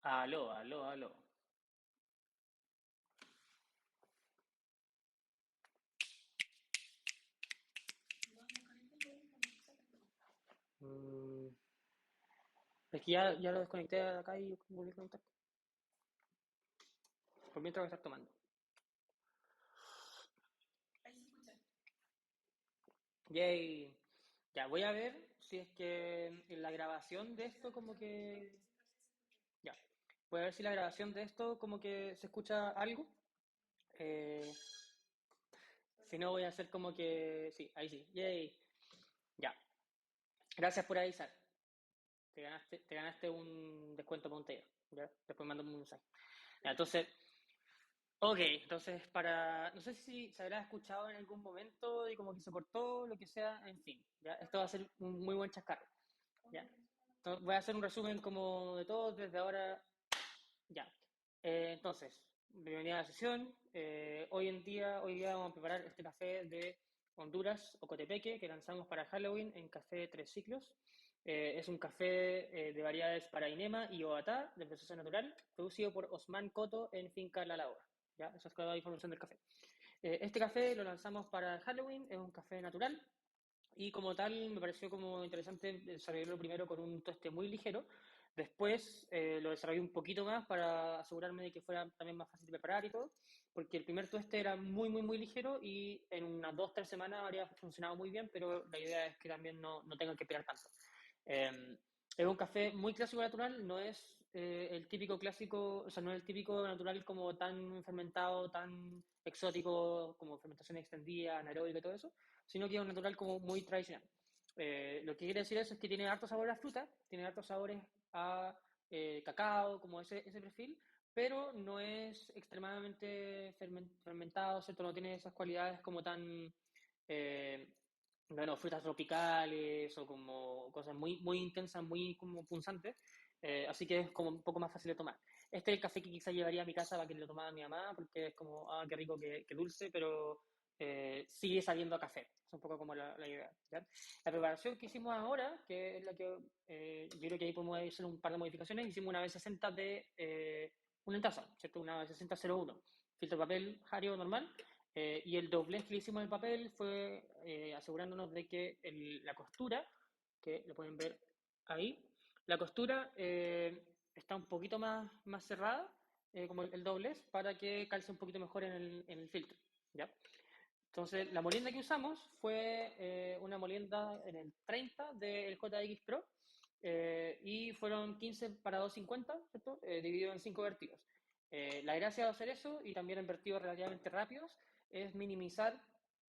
Aló, aló, aló. Mm, es que ya lo desconecté de acá y volví a conectar. Por mientras voy a estar tomando. Yay. Ya, voy a ver si es que en la grabación de esto como que... Ya. Voy a ver si la grabación de esto como que se escucha algo. Eh, si no, voy a hacer como que... Sí, ahí sí. Yay. Ya. Gracias por avisar. Te ganaste un descuento para un taller. ¿Ya? Después mando un mensaje. Ya, entonces, ok, entonces no sé si se habrá escuchado en algún momento y como que se cortó, lo que sea, en fin, ya, esto va a ser un muy buen chascarro, ya. Entonces, voy a hacer un resumen como de todo desde ahora, ya. Entonces, bienvenida a la sesión. Hoy día vamos a preparar este café de Honduras, Ocotepeque, que lanzamos para Halloween en Café Tres Ciclos. Es un café de variedades para Inema y Obatá, de proceso natural, producido por Osman Coto en Finca La Labora. ¿Ya? Esa es toda la información del café. Este café lo lanzamos para Halloween, es un café natural, y como tal, me pareció como interesante desarrollarlo primero con un tueste muy ligero. Después lo desarrollé un poquito más para asegurarme de que fuera también más fácil de preparar y todo, porque el primer tueste era muy, muy, muy ligero y en unas 2 o 3 semanas habría funcionado muy bien, pero la idea es que también no tengan que esperar tanto. Eh, es un café muy clásico natural, no es el típico clásico, o sea, no es el típico natural como tan fermentado, tan exótico, como fermentación extendida, anaeróbica y todo eso, sino que es un natural como muy tradicional. Lo que quiere decir eso es que tiene harto sabor a fruta, tiene hartos sabores a cacao, como ese perfil, pero no es extremadamente fermentado, ¿cierto? No tiene esas cualidades como tan, eh, bueno, frutas tropicales o como cosas muy, muy intensas, muy como punzantes. Así que es como un poco más fácil de tomar. Este es el café que quizás llevaría a mi casa para que lo tomara mi mamá, porque es como, qué rico, qué dulce, pero sigue sabiendo a café. Es un poco como la idea. ¿Ya? La preparación que hicimos ahora, que es la que yo creo que ahí podemos hacer un par de modificaciones, hicimos una B60 de una taza, ¿cierto? Una B60-01, filtro de papel Hario normal. Y el doblez que le hicimos en el papel fue asegurándonos de que la costura, que lo pueden ver ahí, la costura está un poquito más cerrada, como el doblez, para que calce un poquito mejor en el filtro. ¿Ya? Entonces, la molienda que usamos fue una molienda en el 30 del JX Pro y fueron 15 para 250, ¿cierto? Dividido en 5 vertidos. La gracia de hacer eso y también en vertidos relativamente rápidos es minimizar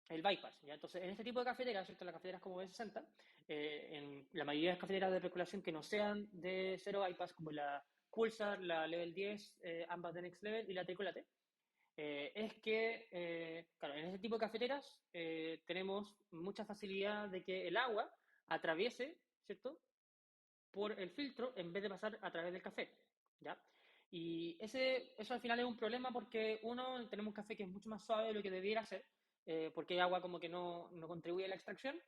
el bypass, ¿ya? Entonces, en este tipo de cafeteras, ¿cierto? Las cafeteras como B60, en la mayoría de las cafeteras de especulación que no sean de cero bypass, como la Pulsar, la Level 10, ambas de Next Level y la Tricolate, es que, claro, en este tipo de cafeteras tenemos mucha facilidad de que el agua atraviese, ¿cierto?, por el filtro en vez de pasar a través del café, ¿ya? Y eso al final es un problema porque, uno, tenemos un café que es mucho más suave de lo que debiera ser, porque hay agua como que no contribuye a la extracción,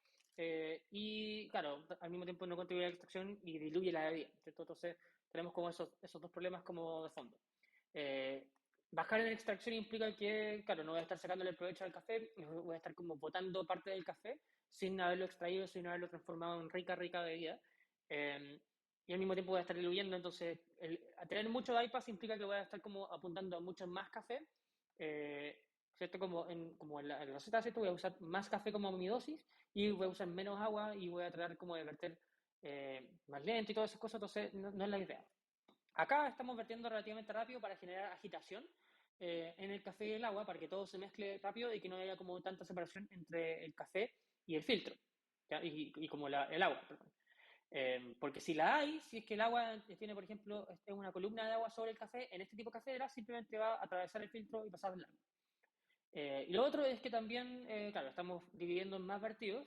y, claro, al mismo tiempo no contribuye a la extracción y diluye la bebida, ¿cierto? Entonces, tenemos como esos dos problemas como de fondo. Eh, Bajar en la extracción implica que, claro, no voy a estar sacándole el provecho al café, voy a estar como botando parte del café sin haberlo extraído, sin haberlo transformado en rica, rica bebida. Eh, y al mismo tiempo voy a estar diluyendo, entonces a tener mucho bypass implica que voy a estar como apuntando a mucho más café, ¿cierto? Como en la receta, ¿cierto? Voy a usar más café como mi dosis y voy a usar menos agua y voy a tratar como de verter más lento y todas esas cosas, entonces no es la idea. Acá estamos vertiendo relativamente rápido para generar agitación en el café y el agua, para que todo se mezcle rápido y que no haya como tanta separación entre el café y el filtro, ¿ya? Y como el agua, perdón. Porque si la hay, si es que el agua tiene, por ejemplo, es una columna de agua sobre el café, en este tipo de cafetera simplemente va a atravesar el filtro y pasar de largo. Y lo otro es que también, claro, estamos dividiendo en más vertidos,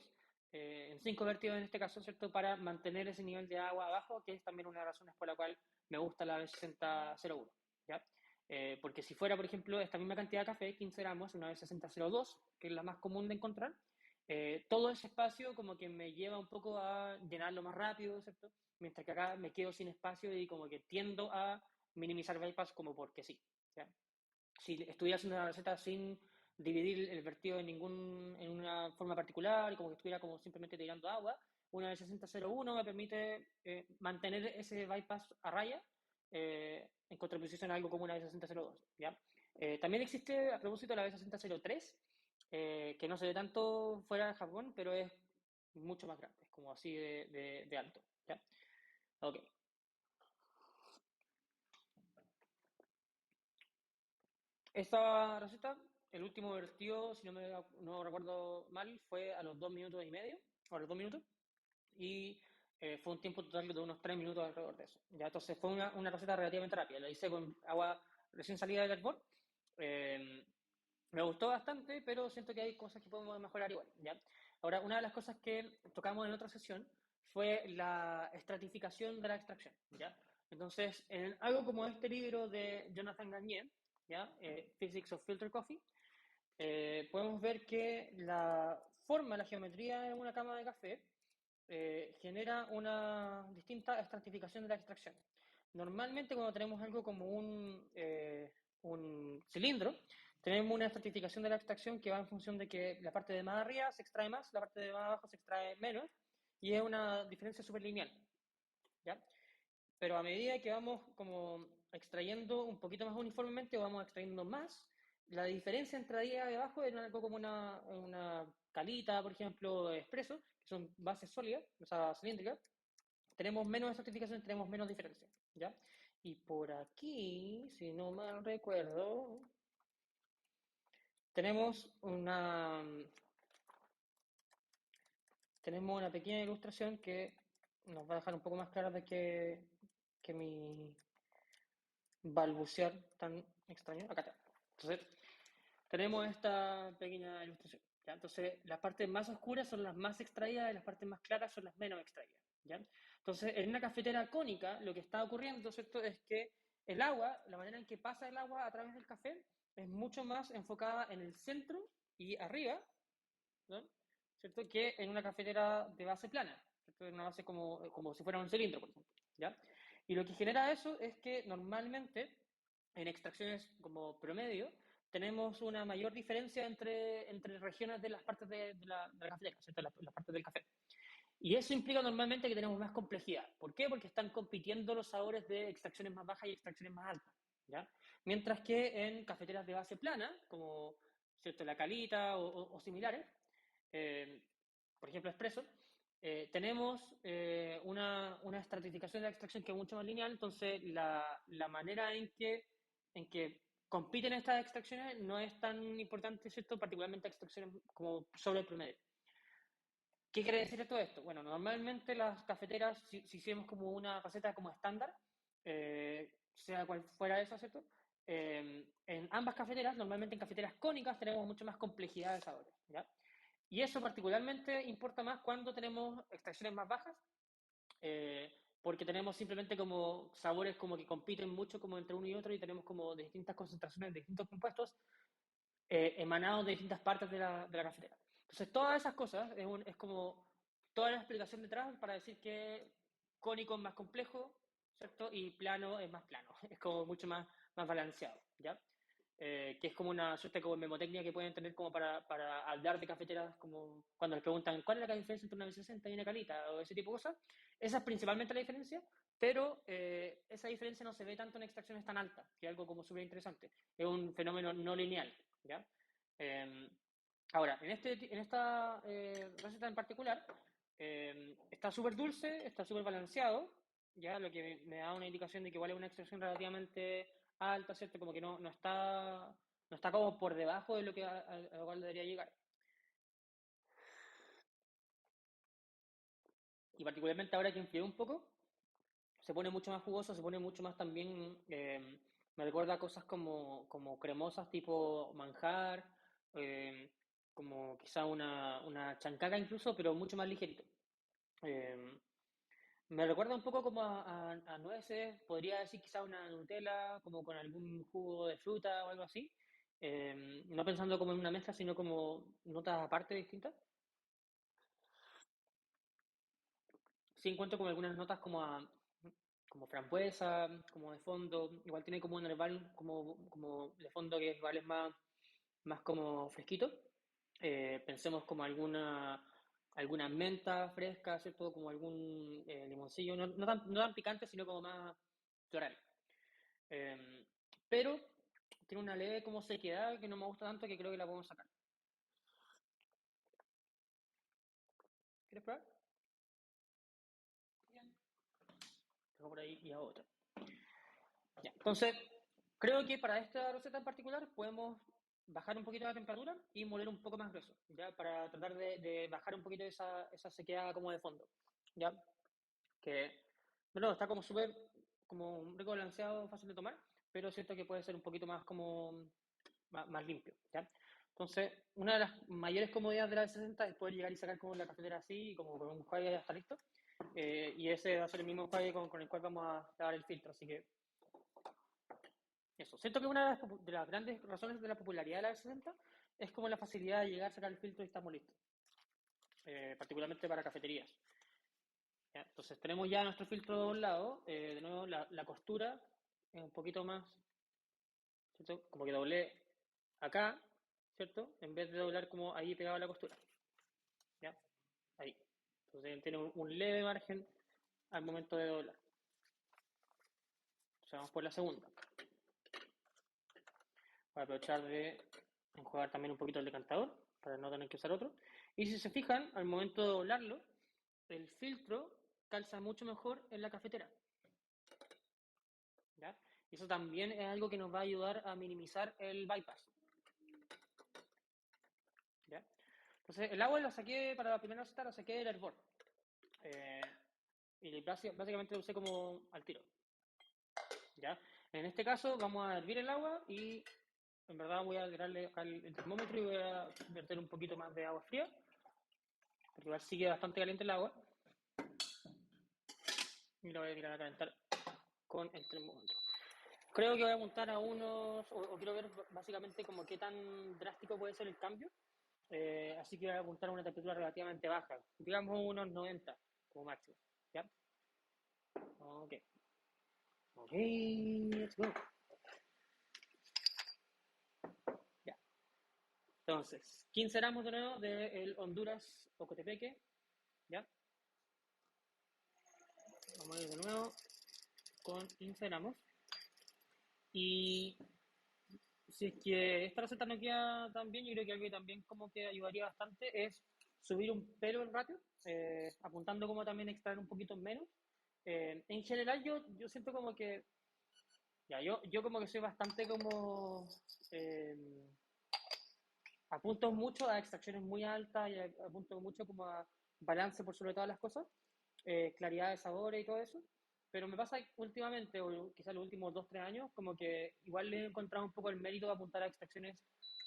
en 5 vertidos en este caso, ¿cierto? Para mantener ese nivel de agua abajo, que es también una de las razones por la cual me gusta la B6001, ¿ya? Porque si fuera, por ejemplo, esta misma cantidad de café, 15 gramos, una B6002, que es la más común de encontrar, todo ese espacio como que me lleva un poco a llenarlo más rápido, ¿cierto? Mientras que acá me quedo sin espacio y como que tiendo a minimizar bypass como porque sí, ¿ya? Si estuviera haciendo una receta sin dividir el vertido en una forma particular y como que estuviera como simplemente tirando agua, una de 6001 me permite mantener ese bypass a raya en contraposición a algo como una de 6002, ¿ya? También existe, a propósito, la B6003, que no se ve tanto fuera de Japón, pero es mucho más grande, es como así de alto, ¿ya? Ok. Esta receta, el último vertido, si no recuerdo mal, fue a los 2 minutos y medio, o a los 2 minutos, y fue un tiempo total de unos 3 minutos alrededor de eso. Ya, entonces fue una receta relativamente rápida, la hice con agua recién salida del hervor. Eh, Me gustó bastante, pero siento que hay cosas que podemos mejorar igual, ¿ya? Ahora, una de las cosas que tocamos en otra sesión fue la estratificación de la extracción, ¿ya? Entonces, en algo como este libro de Jonathan Gagné, ¿ya? Physics of Filter Coffee, podemos ver que la forma, la geometría de una cama de café genera una distinta estratificación de la extracción. Normalmente cuando tenemos algo como un cilindro, tenemos una estratificación de la extracción que va en función de que la parte de más arriba se extrae más, la parte de más abajo se extrae menos, y es una diferencia súper lineal, ¿ya? Pero a medida que vamos como extrayendo un poquito más uniformemente, vamos extrayendo más, la diferencia entre arriba y abajo es algo como una calita, por ejemplo, expreso, que son bases sólidas, o sea, cilíndricas, tenemos menos estratificación, tenemos menos diferencia, ¿ya? Y por aquí, si no mal recuerdo, tenemos una pequeña ilustración que nos va a dejar un poco más claro de que mi balbucear tan extraño. Acá está. Entonces, tenemos esta pequeña ilustración, ¿ya? Entonces, las partes más oscuras son las más extraídas y las partes más claras son las menos extraídas, ¿ya? Entonces, en una cafetera cónica, lo que está ocurriendo, ¿cierto?, es que el agua, la manera en que pasa el agua a través del café, es mucho más enfocada en el centro y arriba, ¿no?, ¿cierto?, que en una cafetera de base plana, ¿cierto?, en una base como si fuera un cilindro, por ejemplo, ¿ya? Y lo que genera eso es que normalmente en extracciones como promedio tenemos una mayor diferencia entre regiones de las partes de la cafetera, ¿cierto?, las partes del café. Y eso implica normalmente que tenemos más complejidad. ¿Por qué? Porque están compitiendo los sabores de extracciones más bajas y extracciones más altas, ¿ya? Mientras que en cafeteras de base plana, como, ¿cierto?, la Calita o similares, eh, por ejemplo, Espresso, tenemos una estratificación de la extracción que es mucho más lineal, entonces la manera en que compiten estas extracciones no es tan importante, ¿cierto?, particularmente extracciones como sobre el promedio. ¿Qué quiere decir todo esto? Bueno, normalmente las cafeteras, si hiciéramos como una receta como estándar, sea cual fuera eso, ¿cierto? En ambas cafeteras, normalmente en cafeteras cónicas, tenemos mucho más complejidad de sabores, ¿ya? Y eso particularmente importa más cuando tenemos extracciones más bajas, eh, porque tenemos simplemente como sabores como que compiten mucho como entre uno y otro y tenemos como distintas concentraciones de distintos compuestos emanados de distintas partes de la cafetera. Entonces, todas esas cosas es como toda la explicación detrás para decir que cónico es más complejo, ¿cierto? Y plano es más plano, es como mucho más balanceado, ¿ya? Que es como una suerte como memotecnia que pueden tener como para hablar de cafeteras, como cuando les preguntan cuál es la diferencia entre una B60 y una calita o ese tipo de cosas. Esa es principalmente la diferencia, pero esa diferencia no se ve tanto en extracciones tan altas, que es algo como súper interesante. Es un fenómeno no lineal, ¿ya? Eh, Ahora, en esta receta en particular, está súper dulce, está súper balanceado, ya lo que me da una indicación de que igual es una extracción relativamente alta, ¿cierto? Como que no está como por debajo de lo que a lo cual debería llegar. Y particularmente ahora que enfrié un poco, se pone mucho más jugoso, se pone mucho más también, me recuerda a cosas como cremosas tipo manjar, eh, como quizá una chancaca incluso, pero mucho más ligerito. Eh, Me recuerda un poco como a nueces, podría decir quizá una Nutella, como con algún jugo de fruta o algo así. No pensando como en una mezcla, sino como notas aparte distintas. Sí encuentro como algunas notas como como frambuesa, como de fondo, igual tiene como un herbal como de fondo que igual es más como fresquito. Pensemos como alguna menta fresca, ¿cierto? Como algún limoncillo, no tan picante, sino como más floral. Eh, pero tiene una leve como sequedad que no me gusta tanto que creo que la podemos sacar. ¿Quieres probar? Bien. Tengo por ahí y a otra. Ya. Entonces, creo que para esta receta en particular podemos bajar un poquito la temperatura y moler un poco más grueso, ¿ya? Para tratar de bajar un poquito esa sequedad como de fondo, ¿ya? Que, bueno, está como súper, como un rico balanceado, fácil de tomar, pero siento que puede ser un poquito más como, más limpio, ¿ya? Entonces, una de las mayores comodidades de la 60 es poder llegar y sacar como la cafetera así, como con un enjuague ya está listo. Y ese va a ser el mismo enjuague con el cual vamos a dar el filtro, así que eso. Siento que una de las grandes razones de la popularidad de la 60 es como la facilidad de llegar, sacar el filtro y estamos listos, particularmente para cafeterías. ¿Ya? Entonces tenemos ya nuestro filtro doblado, de nuevo la costura es un poquito más, ¿cierto? Como que doblé acá, ¿cierto? En vez de doblar como ahí pegado a la costura, ¿ya? Ahí. Entonces tiene un leve margen al momento de doblar. Entonces vamos por la segunda. Voy a aprovechar de enjuagar también un poquito el decantador para no tener que usar otro. Y si se fijan, al momento de doblarlo, el filtro calza mucho mejor en la cafetera, ¿ya? Y eso también es algo que nos va a ayudar a minimizar el bypass, ¿ya? Entonces, el agua la saqué para la primera receta, la saqué del hervor. Eh, y básicamente lo usé como al tiro, ¿ya? En este caso vamos a hervir el agua y en verdad voy a agregarle el termómetro y voy a verter un poquito más de agua fría, porque igual sigue bastante caliente el agua. Y lo voy a tirar a calentar con el termómetro. Creo que voy a apuntar a o quiero ver básicamente como qué tan drástico puede ser el cambio. Así que voy a apuntar a una temperatura relativamente baja, digamos unos 90 como máximo. ¿Ya? Ok. Ok, let's go. Ya. Entonces, 15 gramos de nuevo del Honduras Ocotepeque. ¿Ya? Vamos a ir de nuevo con 15 gramos. Y si es que esta receta no queda tan bien, yo creo que algo que también como que ayudaría bastante es subir un pelo el ratio, apuntando como también a extraer un poquito menos. En general yo siento como que, ya, yo como que soy bastante como, eh, apunto mucho a extracciones muy altas y apunto mucho como a balance por sobre todas las cosas, claridad de sabores y todo eso. Pero me pasa últimamente, o quizás los últimos 2 3 años, como que igual le he encontrado un poco el mérito de apuntar a extracciones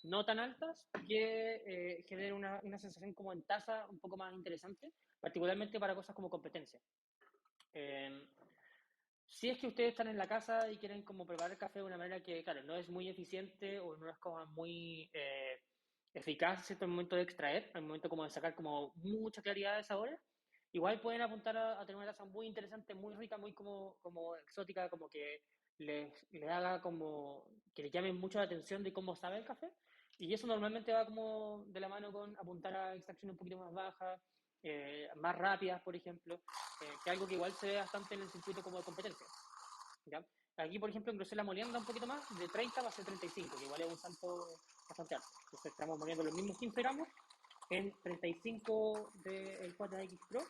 no tan altas que generen una sensación como en taza un poco más interesante, particularmente para cosas como competencia. Eh, si es que ustedes están en la casa y quieren como preparar el café de una manera que, claro, no es muy eficiente o no es como muy eficaz, ¿cierto? Al momento de extraer, al momento como de sacar como mucha claridad de sabores, igual pueden apuntar a tener una taza muy interesante, muy rica, muy como exótica, como que les haga como, que les llame mucho la atención de cómo sabe el café. Y eso normalmente va como de la mano con apuntar a extracciones un poquito más bajas, más rápidas, por ejemplo, que es algo que igual se ve bastante en el circuito como de competencia, ¿ya? Aquí, por ejemplo, engrosé la molienda un poquito más, de 30 va a ser 35, que igual es un salto bastante alto. Entonces estamos moliendo los mismos 15 gramos en 35 del 4X Pro.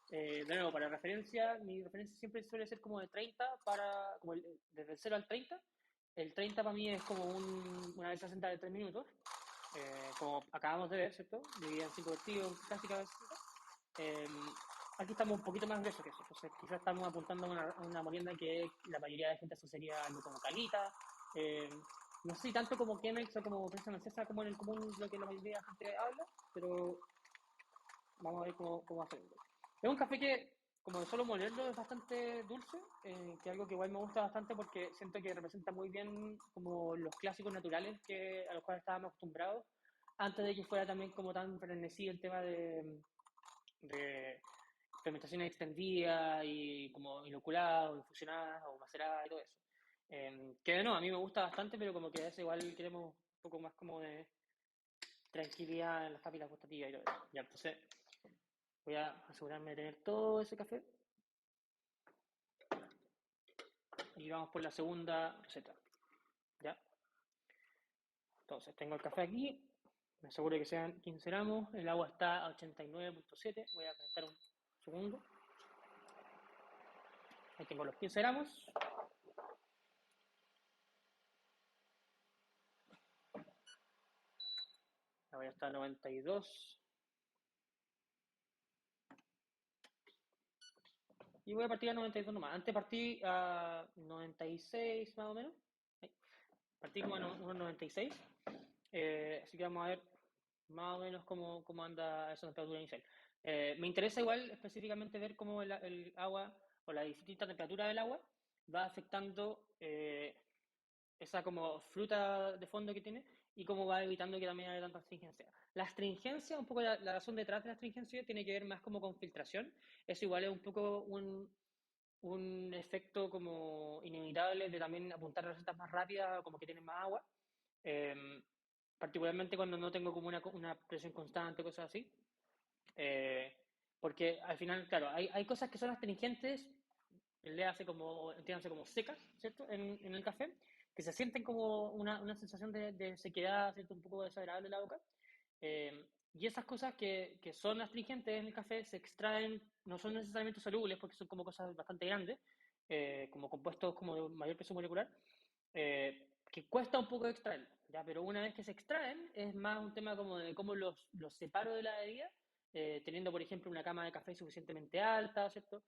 De nuevo, para referencia, mi referencia siempre suele ser como de 30 como desde el 0 al 30. El 30 para mí es como una vez 60 de 3 minutos, como acabamos de ver, ¿cierto? Dividida en 5 vertidos, clásicas. Eh, Aquí estamos un poquito más gruesos que eso, entonces quizás estamos apuntando a una molienda que la mayoría de la gente asociaría algo como calita. eh, no sé si tanto como Chemex o como prensa francesa como en el común lo que la mayoría de la gente habla, pero vamos a ver cómo hacerlo. Es un café que, como de solo molerlo, es bastante dulce, que es algo que igual me gusta bastante porque siento que representa muy bien como los clásicos naturales a los cuales estábamos acostumbrados, antes de que fuera también como tan frenesí el tema de fermentación extendida y como inoculada o infusionada o macerada y todo eso. Que no, a mí me gusta bastante, pero como que a veces igual queremos un poco más como de tranquilidad en las papilas gustativas y todo eso. Ya, entonces voy a asegurarme de tener todo ese café y vamos por la segunda receta. ¿Ya? Entonces tengo el café aquí, me aseguro de que sean 15 gramos, el agua está a 89,7, voy a calentar un segundo. Ahí tengo los 15 gramos. La voy a estar a 92. Y voy a partir a 92 nomás. Antes partí a 96 más o menos. Partí como a unos 96. Así que vamos a ver más o menos cómo anda esa temperatura inicial. Me interesa igual específicamente ver cómo el agua o la distinta temperatura del agua va afectando esa como fruta de fondo que tiene y cómo va evitando que también haya tanta astringencia. La astringencia, un poco la razón detrás de la astringencia tiene que ver más como con filtración. Eso igual es un poco un efecto como inevitable de también apuntar a recetas más rápidas, como que tienen más agua. Eh, Particularmente cuando no tengo como una presión constante, cosas así. Eh, Porque al final, claro, hay cosas que son astringentes, le hace como, entiéndase, como secas, ¿cierto? En el café, que se sienten como una sensación de sequedad, ¿cierto? Un poco desagradable en la boca. Y esas cosas que son astringentes en el café se extraen, no son necesariamente solubles porque son como cosas bastante grandes, como compuestos como de mayor peso molecular, que cuesta un poco extraer, ¿ya? Pero una vez que se extraen es más un tema como de cómo los separo de la bebida, teniendo por ejemplo una cama de café suficientemente alta, ¿cierto?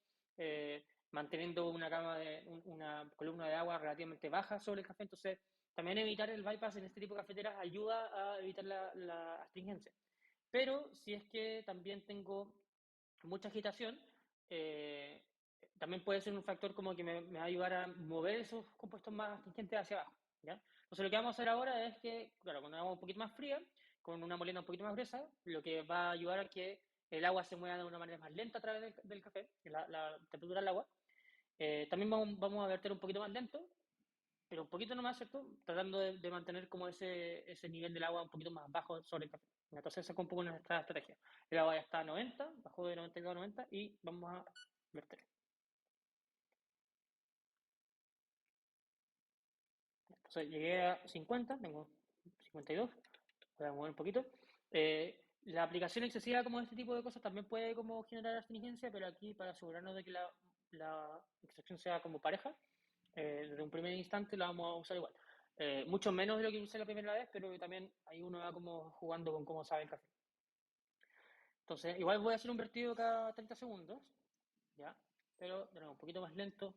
Manteniendo una columna de agua relativamente baja sobre el café, entonces también evitar el bypass en este tipo de cafeteras ayuda a evitar la astringencia. Pero si es que también tengo mucha agitación, eh, también puede ser un factor como que me va a ayudar a mover esos compuestos más astringentes hacia abajo. ¿Ya? Entonces lo que vamos a hacer ahora es que, claro, con agua un poquito más fría, con una molina un poquito más gruesa, lo que va a ayudar a que el agua se mueva de una manera más lenta a través del café, la temperatura del agua. También vamos a verter un poquito más lento, pero un poquito nomás, ¿cierto? Tratando de mantener como ese nivel del agua un poquito más bajo sobre el café. Entonces esa es un poco nuestra estrategia. El agua ya está a 90, bajó de 92 a 90 y vamos a verter. Entonces llegué a 50, tengo 52, voy a mover un poquito. La aplicación excesiva como este tipo de cosas también puede como generar astringencia, pero aquí para asegurarnos de que la extracción sea como pareja, desde un primer instante la vamos a usar igual. Mucho menos de lo que usé la primera vez, pero también ahí uno va como jugando con cómo sabe el café. Entonces, igual voy a hacer un vertido cada 30 segundos, ¿ya? Pero de nuevo, un poquito más lento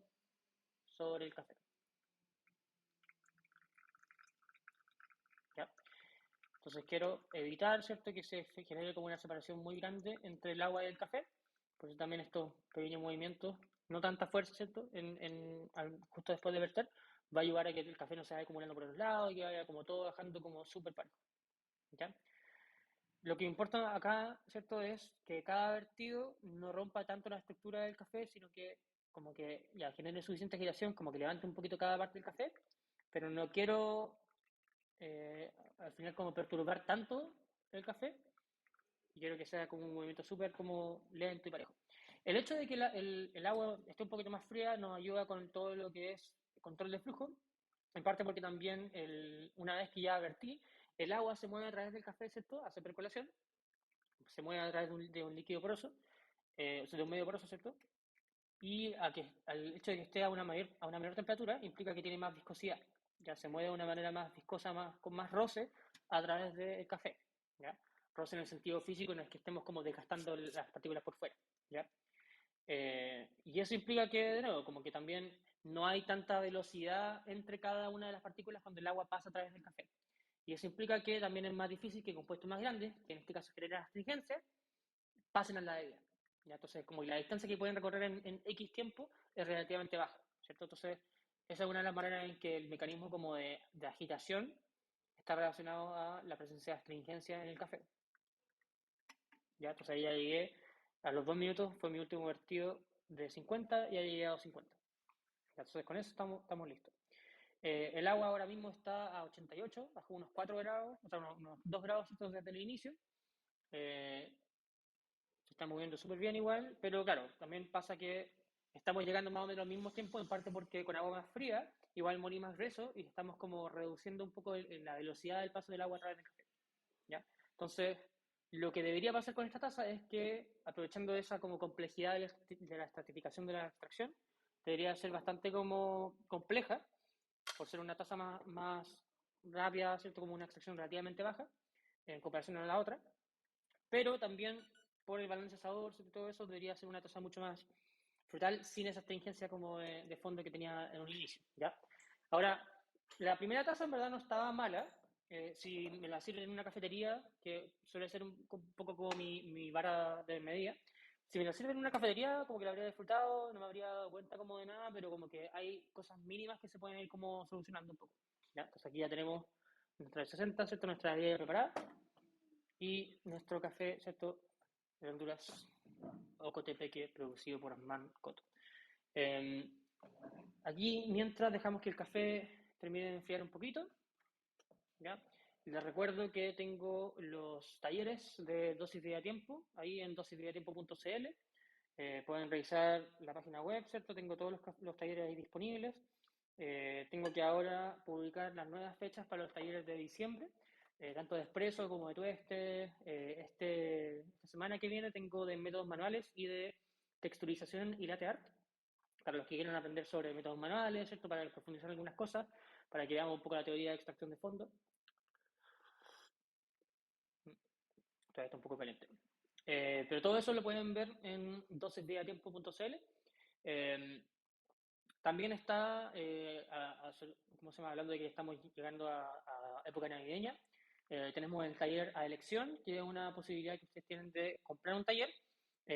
sobre el café, ¿ya? Entonces quiero evitar, ¿cierto?, que se genere como una separación muy grande entre el agua y el café. Por eso también estos pequeños movimientos, no tanta fuerza, ¿cierto?, justo después de verter, va a ayudar a que el café no se vaya acumulando por los lados y que vaya como todo bajando como súper parejo, ¿ya? Lo que importa acá, ¿cierto?, es que cada vertido no rompa tanto la estructura del café, sino que como que ya genere suficiente agitación, como que levante un poquito cada parte del café, pero no quiero al final como perturbar tanto el café y quiero que sea como un movimiento súper como lento y parejo. El hecho de que el agua esté un poquito más fría nos ayuda con todo lo que es control de flujo, en parte porque también una vez que ya vertí, el agua se mueve a través del café, ¿cierto? Hace percolación, se mueve a través de un líquido poroso, o sea, de un medio poroso, ¿cierto? Y al hecho de que esté a una menor temperatura implica que tiene más viscosidad. Ya se mueve de una manera más viscosa, con más roce a través del café. ¿Ya? Roce en el sentido físico, en el que estemos como desgastando las partículas por fuera. ¿Ya? Y eso implica que, de nuevo, como que también no hay tanta velocidad entre cada una de las partículas cuando el agua pasa a través del café. Y eso implica que también es más difícil que compuestos más grandes, que en este caso generan astringencia, pasen a la bebida. ¿Ya? Entonces, como la distancia que pueden recorrer en X tiempo es relativamente baja, ¿cierto? Entonces, esa es una de las maneras en que el mecanismo como de agitación está relacionado a la presencia de astringencia en el café. ¿Ya? Entonces ahí ya llegué A los 2 minutos fue mi último vertido de 50 y ha llegado a 50. Entonces con eso estamos listos. El agua ahora mismo está a 88, bajo unos 4 grados, o sea, unos 2 grados desde el inicio. Eh, Se está moviendo súper bien igual, pero claro, también pasa que estamos llegando más o menos al mismo tiempo, en parte porque con agua más fría, igual morí más grueso y estamos como reduciendo un poco la velocidad del paso del agua a través del café, ¿ya? Entonces, lo que debería pasar con esta taza es que, aprovechando esa como complejidad de la estratificación de la extracción, debería ser bastante como compleja, por ser una tasa más rápida, ¿cierto? Como una extracción relativamente baja, en comparación a la otra, pero también por el balance de sabor y todo eso debería ser una taza mucho más frutal sin esa astringencia como de fondo que tenía en un inicio, ¿ya? Ahora, la primera taza en verdad no estaba mala. Si me la sirven en una cafetería, que suele ser un poco como mi vara de medida, si me la sirven en una cafetería, como que la habría disfrutado, no me habría dado cuenta como de nada, pero como que hay cosas mínimas que se pueden ir como solucionando un poco, ¿ya? Entonces aquí ya tenemos nuestra 60, ¿cierto? Nuestra bebida preparada y nuestro café, ¿cierto? De Honduras, Ocotepeque, producido por Asman Coto. Eh, Aquí, mientras dejamos que el café termine de enfriar un poquito, ¿ya? Les recuerdo que tengo los talleres de dosis de tiempo, ahí en dosisdeyatiempo.cl. Pueden revisar la página web, ¿cierto? Tengo todos los talleres ahí disponibles. Tengo que ahora publicar las nuevas fechas para los talleres de diciembre, tanto de expreso como de tueste. Esta semana que viene tengo de métodos manuales y de texturización y latte art, para los que quieran aprender sobre métodos manuales, ¿cierto? Para profundizar algunas cosas, para que veamos un poco la teoría de extracción de fondo. Todavía está un poco caliente. Pero todo eso lo pueden ver en dosisdeyatiempo.cl. Eh, También está, ¿cómo se llama? Hablando de que estamos llegando a época navideña, tenemos el taller a elección, que es una posibilidad que ustedes tienen de comprar un taller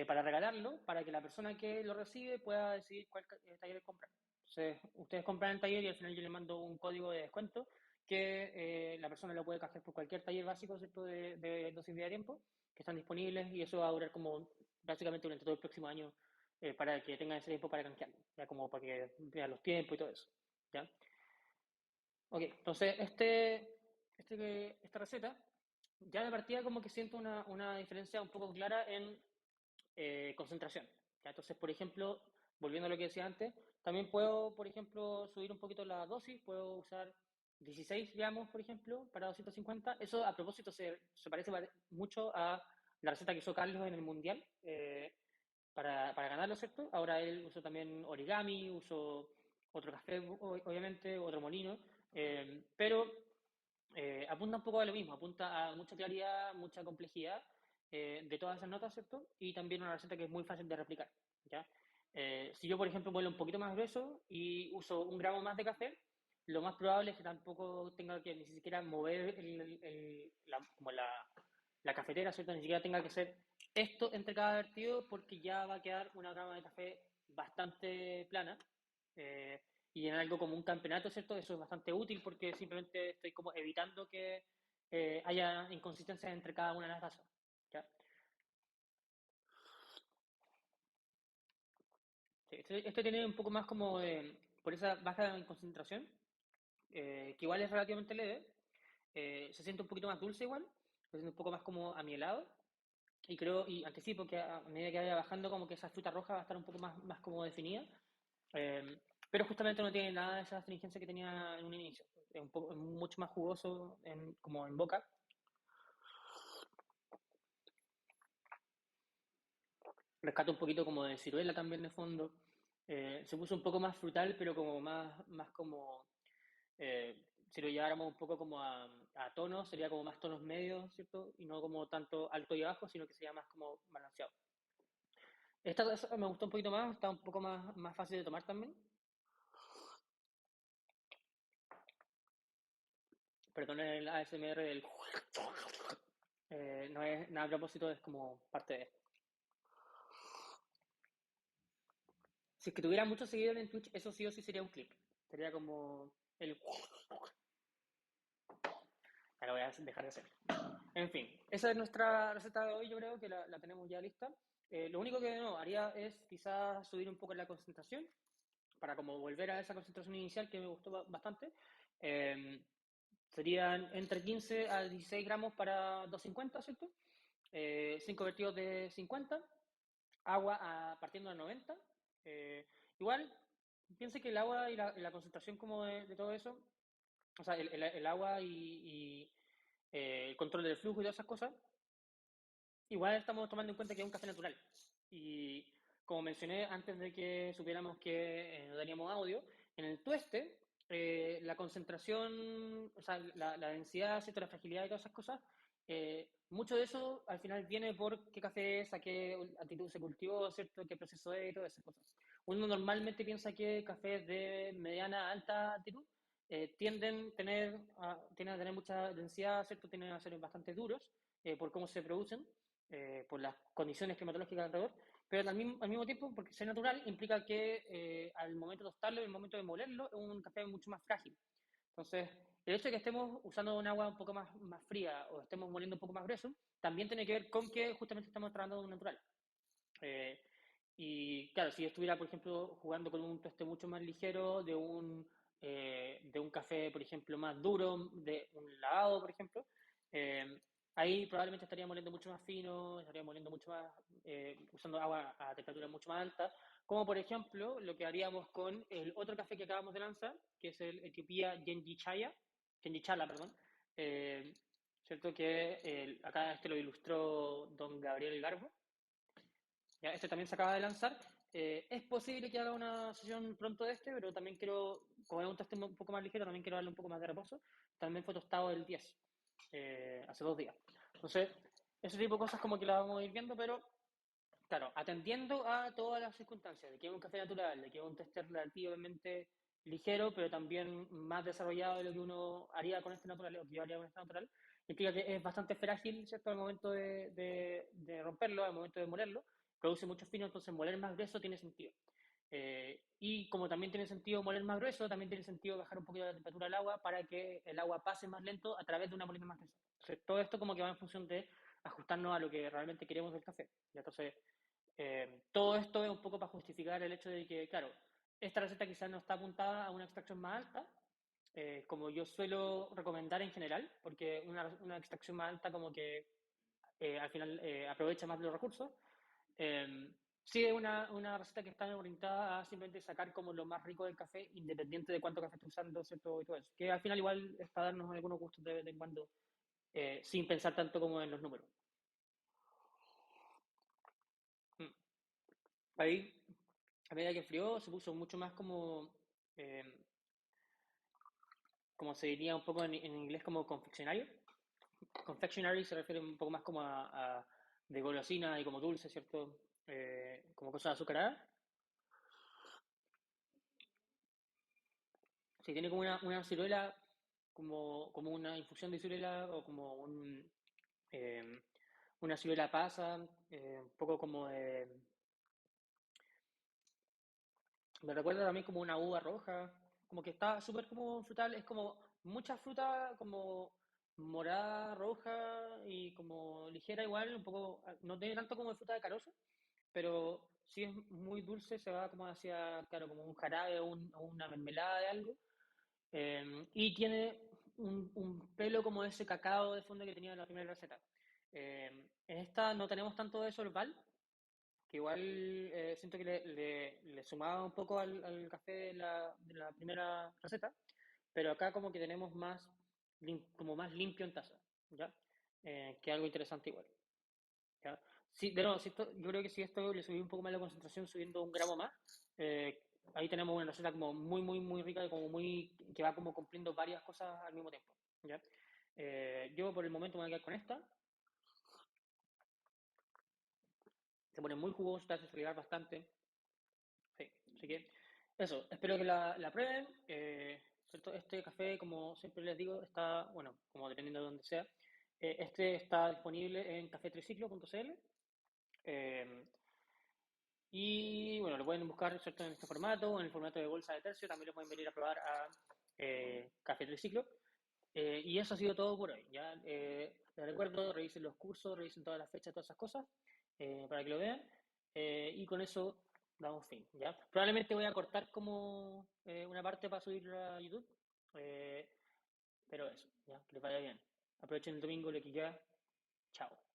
para regalarlo, para que la persona que lo recibe pueda decidir cuál taller comprar. Entonces, ustedes compran el taller y al final yo les mando un código de descuento que la persona lo puede canjear por cualquier taller básico, ¿cierto? De dosis de tiempo, que están disponibles y eso va a durar como básicamente durante todo el próximo año para que tengan ese tiempo para canjearlo, ya como para que vean los tiempos y todo eso, ¿ya? Ok, entonces esta receta, ya de partida como que siento una diferencia un poco clara en concentración, ¿ya? Entonces, por ejemplo, volviendo a lo que decía antes, también puedo, por ejemplo, subir un poquito la dosis, puedo usar 16 gramos, por ejemplo, para 250. Eso, a propósito, se parece mucho a la receta que hizo Carlos en el Mundial, para ganarlo, ¿cierto? Ahora él usó también origami, usó otro café, obviamente, otro molino, pero apunta un poco a lo mismo, apunta a mucha claridad, mucha complejidad de todas esas notas, ¿cierto? Y también una receta que es muy fácil de replicar, ¿ya? Si yo, por ejemplo, vuelo un poquito más grueso y uso 1 gramo más de café, lo más probable es que tampoco tenga que ni siquiera mover como la cafetera, ¿cierto? Ni siquiera tenga que ser esto entre cada vertido porque ya va a quedar una grama de café bastante plana. eh, y en algo como un campeonato, ¿cierto? Eso es bastante útil porque simplemente estoy como evitando que haya inconsistencias entre cada una de las tazas, ¿ya? Sí, este tiene un poco más como por esa baja en concentración, que igual es relativamente leve, se siente un poquito más dulce igual, se siente un poco más como amielado, y creo, y anticipo que a medida que vaya bajando, como que esa fruta roja va a estar un poco más como definida. Pero justamente no tiene nada de esa astringencia que tenía en un inicio. Es mucho más jugoso como en boca. Rescata un poquito como de ciruela también de fondo. Se puso un poco más frutal, pero como más como, si lo lleváramos un poco como a tonos, sería como más tonos medios, ¿cierto? Y no como tanto alto y bajo, sino que sería más como balanceado. Esta me gustó un poquito más, está un poco más fácil de tomar también. Perdón el ASMR del... no es nada a propósito, es como parte de... Si es que tuviera muchos seguidores en Twitch, eso sí o sí sería un clip. Sería como el... Ahora voy a dejar de hacer. En fin, esa es nuestra receta de hoy, yo creo que la tenemos ya lista. Lo único que no haría es quizás subir un poco la concentración para como volver a esa concentración inicial que me gustó bastante. Eh, Serían entre 15 a 16 gramos para 250, ¿cierto? 5 vertidos de 50, agua partiendo de 90. Eh, Igual, piense que el agua y la concentración como de todo eso, o sea, el agua y el control del flujo y todas esas cosas, igual estamos tomando en cuenta que es un café natural. Y como mencioné antes de que supiéramos que no daríamos audio, en el tueste, la concentración, o sea, la densidad, ¿cierto? La fragilidad y todas esas cosas, mucho de eso al final viene por qué café es, a qué altitud se cultivó, ¿cierto? Qué proceso es y todas esas cosas. Uno normalmente piensa que cafés de mediana a alta altitud tienden a tener mucha densidad, ¿cierto? Tienden a ser bastante duros por cómo se producen, por las condiciones climatológicas alrededor, pero al mismo tiempo, porque ser natural implica que al momento de tostarlo y al momento de molerlo es un café mucho más frágil. Entonces, el hecho de que estemos usando un agua un poco más fría o estemos moliendo un poco más grueso, también tiene que ver con que justamente estamos trabajando de un natural. Eh, y claro, si yo estuviera, por ejemplo, jugando con un tueste mucho más ligero, de un café, por ejemplo, más duro, de un lavado, por ejemplo, eh, ahí probablemente estaría moliendo mucho más fino, estaría moliendo mucho más, usando agua a temperatura mucho más alta, como por ejemplo lo que haríamos con el otro café que acabamos de lanzar, que es el Etiopía Genji Chala, perdón, eh, ¿cierto? Que acá este lo ilustró don Gabriel Garbo. Ya, este también se acaba de lanzar. Es posible que haga una sesión pronto de este, pero también quiero, como es un test un poco más ligero, también quiero darle un poco más de reposo. También fue tostado el 10, hace 2 días. Entonces, ese tipo de cosas como que las vamos a ir viendo, pero claro, atendiendo a todas las circunstancias, de que es un café natural, de que es un tester relativamente ligero, pero también más desarrollado de lo que uno haría con este natural, o que yo haría con este natural, implica que es bastante frágil, ¿cierto? Al momento de romperlo, al momento de molerlo, produce mucho fino, entonces moler más grueso tiene sentido. Y como también tiene sentido moler más grueso, también tiene sentido bajar un poquito la temperatura del agua para que el agua pase más lento a través de una molina más gruesa. Entonces, todo esto como que va en función de ajustarnos a lo que realmente queremos del café. Y entonces, todo esto es un poco para justificar el hecho de que, claro, esta receta quizás no está apuntada a una extracción más alta, como yo suelo recomendar en general, porque una extracción más alta como que al final aprovecha más los recursos. Sí es una receta que está orientada a simplemente sacar como lo más rico del café, independiente de cuánto café esté usando, ¿cierto? Y todo eso. Que al final igual es para darnos algunos gustos de vez en cuando, sin pensar tanto como en los números. Mm. Ahí, a medida que enfrió, se puso mucho más como se diría un poco en inglés, como confeccionario. Confectionery se refiere un poco más como de golosina y como dulce, ¿cierto? Como cosas azucaradas. Si tiene como una ciruela, como una infusión de ciruela o como eh, una ciruela pasa, un poco como de. Me recuerda también como una uva roja, como que está súper como frutal, es como mucha fruta como morada, roja y como ligera igual, un poco, no tiene tanto como de fruta de carozo, pero sí es muy dulce, se va como hacia, claro, como un jarabe o una mermelada de algo, y tiene un pelo como ese cacao de fondo que tenía en la primera receta. En esta no tenemos tanto de sorbal, que igual siento que le sumaba un poco al café de la primera receta, pero acá como que tenemos como más limpio en taza, ¿ya? Que algo interesante igual, ¿ya? Sí, de nuevo, yo creo que si esto le subí un poco más la concentración subiendo un gramo más, ahí tenemos una receta como muy, muy, muy rica y como que va como cumpliendo varias cosas al mismo tiempo, ¿ya? Yo por el momento me voy a quedar con esta, se pone muy jugoso, te hace fregar bastante. Sí, así que eso, espero que la prueben. ¿Cierto? Este café, como siempre les digo, está, bueno, como dependiendo de donde sea, este está disponible en cafetriciclo.cl. eh, y bueno, lo pueden buscar, ¿cierto? En este formato o en el formato de bolsa de tercio. También lo pueden venir a probar a Café Triciclo. Y eso ha sido todo por hoy. ¿Ya? Les recuerdo, revisen los cursos, revisen todas las fechas, todas esas cosas, para que lo vean. Y con eso damos fin, ¿ya? Probablemente voy a cortar como una parte para subirlo a YouTube, eh, pero eso, ¿ya? Que les vaya bien. Aprovechen el domingo, lo que queda. Chao.